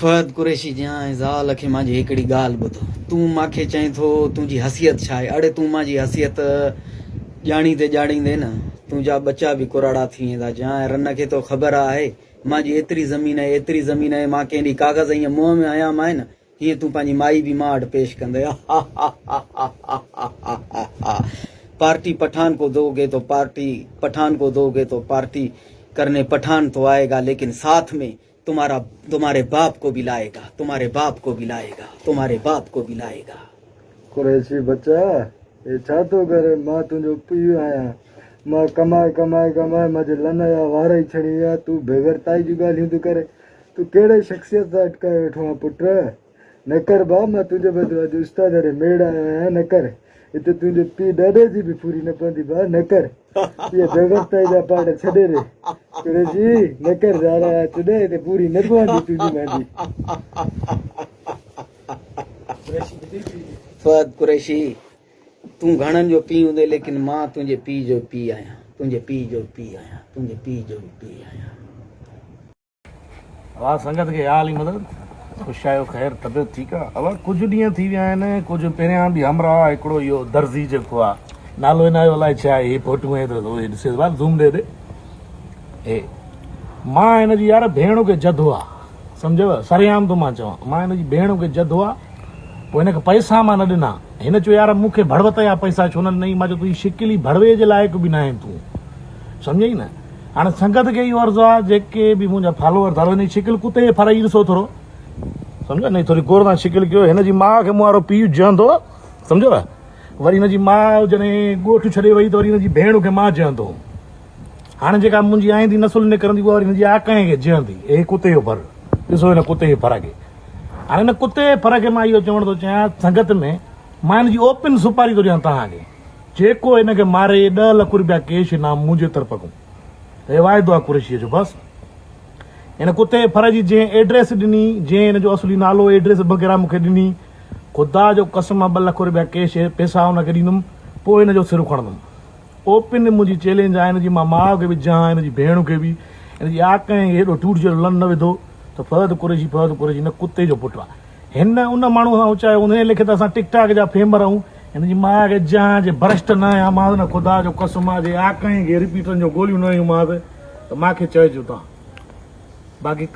फहद कुरैशी जहाँ ज़ाल खे मांजी हिकिड़ी ॻाल्हि ॿुधो। तूं मांखे चई थो तुंहिंजी हसियत छा आहे? अड़े तूं मांजी हसियत ॼाणींदे ॼाणींदे न तुंहिंजा बच्चा बि कुराड़ा थी वेंदा। जहाँ रन खे तो ख़बर आहे मांजी एतिरी ज़मीन आहे मां कंहिं ॾींहुं काग़ज़ ईअं मुंहं में आया मां न हीअं तूं पंहिंजी माई बि मां वटि पेश कंदे। पार्टी पठान को दोगे तो पार्टी पठान को दोगे तो पार्टी करने पठान तो आएगा, लेकिन साथ में तुम्हारे बाप को भी लाएगा, तुम्हारे बाप को भी लाएगा, तुम्हारे बाप को भी लाएगा। कुरैशी बच्चा ये छा तो करे? मां तुंहिंजो पीउ आहियां। मां कमाए कमाए कमाए मुंहिंजे लन जा वार ई छड़ी विया। तूं बेगरताई जूं ॻाल्हियूं थी करे। तूं कहिड़े शख़्सियत सां अटकाए वेठो आहे पुट? न कर भाउ, मां तुंहिंजे बदिरां अॼु उस्ताद रे मेड़ आयो आहियां। न कर, हिते तुंहिंजे पीउ ॾाॾे जी बि पूरी न पवंदी भाउ। न कर, इहे बेगरताई जा पाठ छॾे रे कुरैशी। न कर ज़ारा चुॾे, हिते पूरी न पवंदी तुंहिंजी मुंहिंजी। फहद कुरैशी, तूं घणनि जो पीउ हूंदे, लेकिन मां तुंहिंजे पीउ जो पीउ आहियां, तुंहिंजे पीउ जो पीउ आहियां, तुंहिंजे पीउ जो पीउ आहियां। वाह संगत के हाल ई मदद ख़ुशि आहियो, ख़ैर तबियत ठीकु आहे? अवा कुझु ॾींहं थी विया आहिनि, कुझु पहिरियां बि हमरा हिकिड़ो इहो दर्ज़ी जेको आहे नालो हिन जो अलाए छा आहे, हीअ फोटूं ऐं ॾिसे ज़ूम ॾे हे मां हिन जी यार भेण खे जदो आहे, सम्झव? सरेआम थो मां चवां, मां हिन जी भेण खे जदो आहे। पोइ हिनखे पैसा मां न ॾिना। हिन चयो यार मूंखे भड़वत जा पैसा छो न ॾिनई? मां चयो तुंहिंजी शिकिल ई भड़वे जे लाइक़ु बि न आहीं तूं, सम्झई न? हाणे संगत खे इहो अर्ज़ु आहे, जेके बि मुंहिंजा फॉलोअर था हिन जी शिकिल कुते जे फर ई ॾिसो थोरो, सम्झो न? थोरी गोरदां शिकिल कयो। हिन जी माउ खे मूं वारो पीउ जहंदो, सम्झव? वरी हिन जी माउ जॾहिं ॻोठु छॾे वई त वरी हिन जी भेण खे मां जहंदो। हाणे जेका मुंहिंजी आईंदी नसुल निकिरंदी उहा वरी हिन जी आकाए खे जहंदी। हे कुते जो फर ॾिसो, हिन कुते जे फर खे। हाणे हिन कुते जे फर खे मां इहो चवणु थो चाहियां, संगत में मां हिन जी ओपन सुपारी थो ॾियां तव्हांखे, जेको हिनखे मारे 10 लख रुपया कैश इनाम मुंहिंजे तरफ़ खां। हे वाइदो आहे कुरैशीअ जो। बसि हिन कुते जे फर जी जंहिं एड्रेस ॾिनी, जंहिं हिन जो असली नालो एड्रेस वग़ैरह मूंखे ॾिनी, ख़ुदा जो कसम 2 लख रुपया कैश पैसा हुनखे ॾींदुमि, पोइ हिन जो सिर खणंदुमि। ओपन मुंहिंजी चैलेंज आहे। हिन जी मां माउ खे बि जहां, हिन जी भेण खे बि। हिन जी आकाए हेॾो टूट जो लन न विधो त फहद कुरैशी हिन कुते जो पुटु आहे। हिन उन माण्हू खां ऊचायो हुन लेखे त असां टिकटॉक जा फेमर आहियूं। हिन जी माउ खे जहां जे भ्रष्ट न आहियां मां, न ख़ुदा जो कसम आहे जे आकाए खे रिपीटनि जो गोलियूं न आहियूं मां त मूंखे चइजो तव्हां। बाक़ी